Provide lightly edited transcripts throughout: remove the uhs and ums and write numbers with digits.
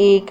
1,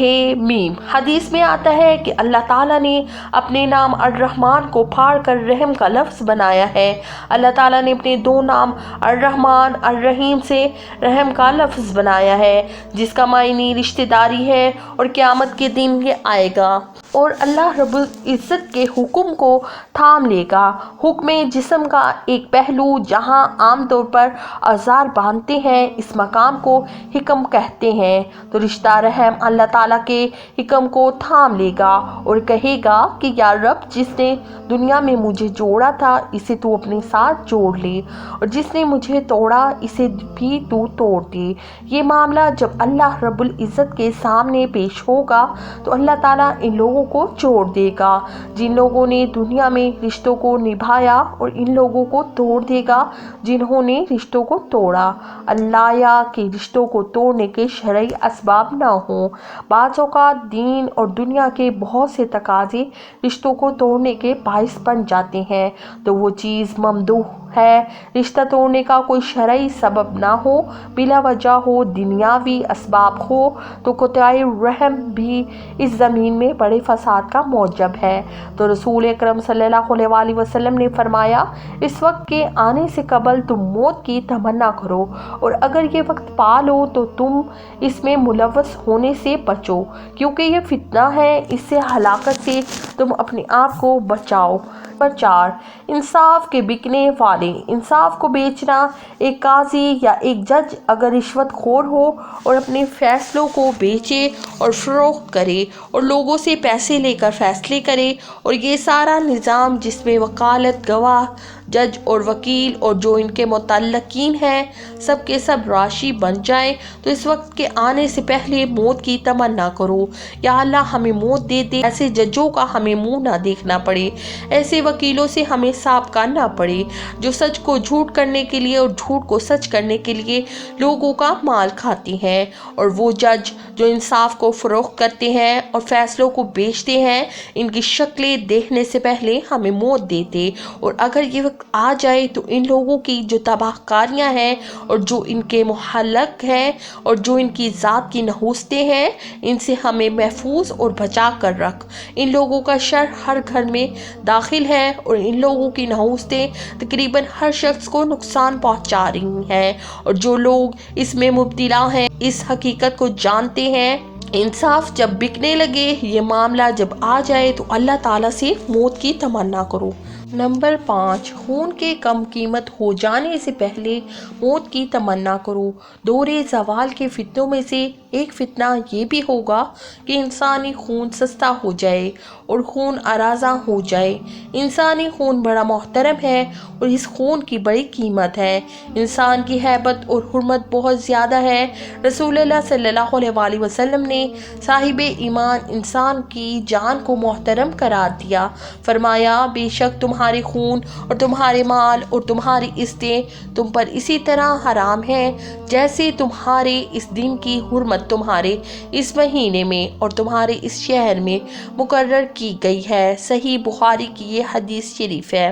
ہے میم۔ حدیث میں آتا ہے کہ اللہ تعالیٰ نے اپنے نام الرحمن کو پھاڑ کر رحم کا لفظ بنایا ہے۔ اللہ تعالیٰ نے اپنے دو نام الرحمن الرحیم سے رحم کا لفظ بنایا ہے، جس کا معنی رشتہ داری ہے، اور قیامت کے دن یہ آئے گا اور اللہ رب العزت کے حکم کو تھام لے گا۔ حکم جسم کا ایک پہلو جہاں عام طور پر اوزار باندھتے ہیں، اس مقام کو حکم کہتے ہیں۔ تو رشتہ رحم اللہ تعالیٰ کے حکم کو تھام لے گا اور کہے گا کہ یا رب، جس نے دنیا میں مجھے جوڑا تھا اسے تو اپنے ساتھ جوڑ لے، اور جس نے مجھے توڑا اسے بھی تو توڑ دے۔ یہ معاملہ جب اللہ رب العزت کے سامنے پیش ہوگا تو اللہ تعالیٰ ان لوگوں کو جوڑ دے گا جن لوگوں نے دنیا میں رشتوں کو نبھایا، اور ان لوگوں کو توڑ دے گا جنہوں نے رشتوں کو توڑا۔ اللہ یا کہ رشتوں کو توڑنے کے شرعی اسباب نہ ہوں۔ بعض اوقات دین اور دنیا کے بہت سے تقاضے رشتوں کو توڑنے کے باعث بن جاتے ہیں، تو وہ چیز ممدوح ہے۔ رشتہ توڑنے کا کوئی شرعی سبب نہ ہو، بلا وجہ ہو، دنیاوی اسباب ہو، تو قطع رحم بھی اس زمین میں بڑے فساد کا موجب ہے۔ تو رسول اکرم صلی اللہ علیہ وسلم نے فرمایا، اس وقت کے آنے سے قبل تم موت کی تمنا کرو، اور اگر یہ وقت پا لو تو تم اس میں ملوث ہونے سے بچو، کیونکہ یہ فتنہ ہے، اس سے ہلاکت سے تم اپنے آپ کو بچاؤ۔ نمبر 4، انصاف کے بکنے والے۔ انصاف کو بیچنا۔ ایک قاضی یا ایک جج اگر رشوت خور ہو اور اپنے فیصلوں کو بیچے اور فروخت کرے اور لوگوں سے پیسے لے کر فیصلے کرے، اور یہ سارا نظام جس میں وکالت، گواہ، جج اور وکیل اور جو ان کے متعلقین ہیں سب کے سب راشی بن جائیں، تو اس وقت کے آنے سے پہلے موت کی تمنا کرو، یا اللہ ہمیں موت دے دے۔ ایسے ججوں کا ہمیں منہ نہ دیکھنا پڑے، ایسے وکیلوں سے ہمیں سانپ کاٹنا پڑے جو سچ کو جھوٹ کرنے کے لیے اور جھوٹ کو سچ کرنے کے لیے لوگوں کا مال کھاتی ہیں، اور وہ جج جو انصاف کو فروخت کرتے ہیں اور فیصلوں کو بیچتے ہیں، ان کی شکلیں دیکھنے سے پہلے ہمیں موت دے دے، اور اگر یہ وقت آ جائے تو ان لوگوں کی جو تباہ کاریاں ہیں اور جو ان کے محلق ہیں اور جو ان کی ذات کی نحوستیں ہیں، ان سے ہمیں محفوظ اور بچا کر رکھ۔ ان لوگوں کا شر ہر گھر میں داخل ہے، اور ان لوگوں کی نحوستیں تقریباً ہر شخص کو نقصان پہنچا رہی ہیں، اور جو لوگ اس میں مبتلا ہیں اس حقیقت کو جانتے ہیں۔ انصاف جب بکنے لگے، یہ معاملہ جب آ جائے تو اللہ تعالیٰ سے موت کی تمنا کرو۔ نمبر 5، خون کے کم قیمت ہو جانے سے پہلے موت کی تمنا کرو۔ دور زوال کے فتنوں میں سے ایک فتنہ یہ بھی ہوگا کہ انسانی خون سستا ہو جائے اور خون آرازاں ہو جائے۔ انسانی خون بڑا محترم ہے اور اس خون کی بڑی قیمت ہے۔ انسان کی ہیبت اور حرمت بہت زیادہ ہے۔ رسول اللہ صلی اللہ علیہ وسلم نے صاحب ایمان انسان کی جان کو محترم قرار دیا۔ فرمایا، بے شک تمہارے خون اور تمہارے مال اور تمہاری عزتیں تم پر اسی طرح حرام ہیں جیسے تمہارے اس دن کی حرمت تمہارے اس مہینے میں اور تمہارے اس شہر میں مقرر کی گئی ہے۔ صحیح بخاری کی یہ حدیث شریف ہے۔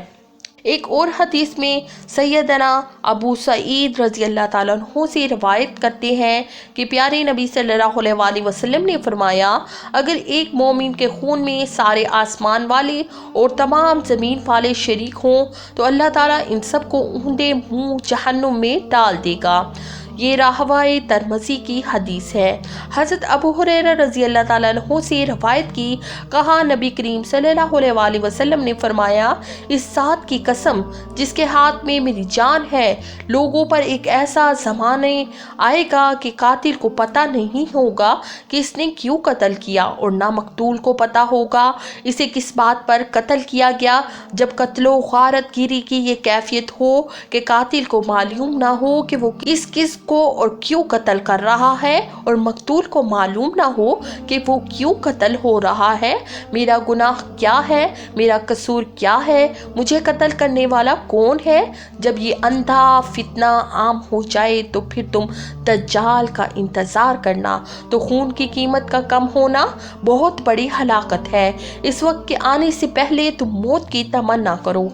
ایک اور حدیث میں سیدنا ابو سعید رضی اللہ تعالیٰ عنہ سے روایت کرتے ہیں کہ پیارے نبی صلی اللہ علیہ وسلم نے فرمایا، اگر ایک مومن کے خون میں سارے آسمان والے اور تمام زمین والے شریک ہوں تو اللہ تعالیٰ ان سب کو اونڈے منہ جہنم میں ڈال دے گا۔ یہ راہوائے ترمذی کی حدیث ہے۔ حضرت ابو ہریرہ رضی اللہ تعالیٰ عنہ سے روایت کی، کہا نبی کریم صلی اللہ علیہ وسلم نے فرمایا، اس ذات کی قسم جس کے ہاتھ میں میری جان ہے، لوگوں پر ایک ایسا زمانہ آئے گا کہ قاتل کو پتہ نہیں ہوگا کہ اس نے کیوں قتل کیا، اور نہ مقتول کو پتہ ہوگا اسے کس بات پر قتل کیا گیا، جب قتل و غارت گیری کی یہ کیفیت ہو کہ قاتل کو معلوم نہ ہو کہ وہ کس کو اور کیوں قتل کر رہا ہے، اور مقتول کو معلوم نہ ہو کہ وہ کیوں قتل ہو رہا ہے۔ میرا گناہ کیا ہے، میرا قصور کیا ہے، مجھے قتل کرنے والا کون ہے؟ جب یہ اندھا فتنہ عام ہو جائے تو پھر تم دجال کا انتظار کرنا۔ تو خون کی قیمت کا کم ہونا بہت بڑی ہلاکت ہے۔ اس وقت کے آنے سے پہلے تم موت کی تمنا کرو۔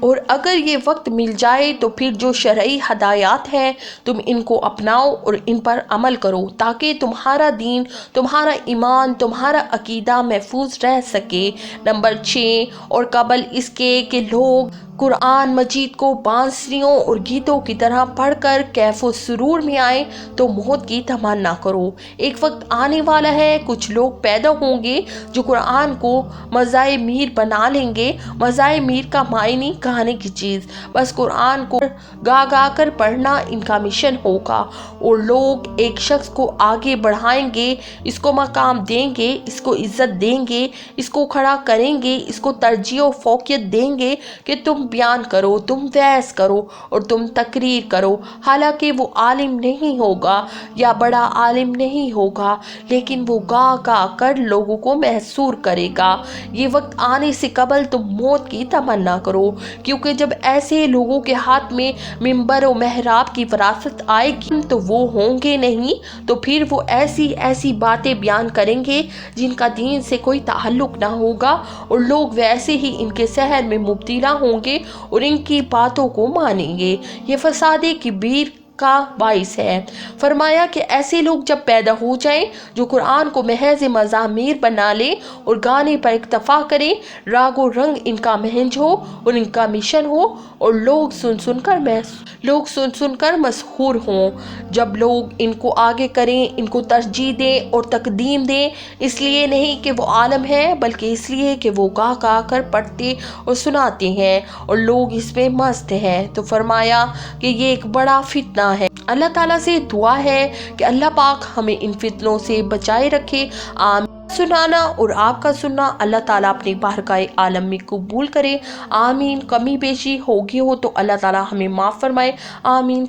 اور اگر یہ وقت مل جائے تو پھر جو شرعی ہدایات ہیں تم ان کو اپناؤ اور ان پر عمل کرو تاکہ تمہارا دین، تمہارا ایمان، تمہارا عقیدہ محفوظ رہ سکے۔ نمبر 6، اور قبل اس کے کہ لوگ قرآن مجید کو بانسریوں اور گیتوں کی طرح پڑھ کر کیف و سرور میں آئیں تو موت کی تمنا کرو۔ ایک وقت آنے والا ہے، کچھ لوگ پیدا ہوں گے جو قرآن کو مزاح میر بنا لیں گے۔ مزاح میر کا معنی گانے کی چیز، بس قرآن کو گا گا کر پڑھنا ان کا مشن ہوگا، اور لوگ ایک شخص کو آگے بڑھائیں گے، اس کو مقام دیں گے، اس کو عزت دیں گے، اس کو کھڑا کریں گے، اس کو ترجیح و فوقیت دیں گے کہ تم بیان کرو، تم بحث کرو اور تم تقریر کرو۔ حالانکہ وہ عالم نہیں ہوگا یا بڑا عالم نہیں ہوگا، لیکن وہ گا گا کر لوگوں کو محصور کرے گا۔ یہ وقت آنے سے قبل تم موت کی تمنا کرو، کیونکہ جب ایسے لوگوں کے ہاتھ میں منبر و محراب کی وراثت آئے گی تو وہ ہوں گے نہیں، تو پھر وہ ایسی ایسی باتیں بیان کریں گے جن کا دین سے کوئی تعلق نہ ہوگا، اور لوگ ویسے ہی ان کے سحر میں مبتلا ہوں گے اور ان کی باتوں کو مانیں گے۔ یہ فساد کبیر کا باعث ہے۔ فرمایا کہ ایسے لوگ جب پیدا ہو جائیں جو قرآن کو محض مزامیر بنا لیں اور گانے پر اکتفا کریں، راگ و رنگ ان کا مہنج ہو اور ان کا مشن ہو، اور لوگ سن سن کر مسحور ہوں۔ جب لوگ ان کو آگے کریں، ان کو ترجیح دیں اور تقدیم دیں، اس لیے نہیں کہ وہ عالم ہے، بلکہ اس لیے کہ وہ گا گا کر پڑھتے اور سناتے ہیں اور لوگ اس میں مست ہیں، تو فرمایا کہ یہ ایک بڑا فتنہ ہے۔ اللہ تعالیٰ سے دعا ہے کہ اللہ پاک ہمیں ان فتنوں سے بچائے رکھے۔ آمین۔ سنانا اور آپ کا سننا اللہ تعالیٰ اپنی بارگاہ عالم میں قبول کرے۔ آمین۔ کمی بیشی ہوگی ہو تو اللہ تعالیٰ ہمیں معاف فرمائے۔ آمین۔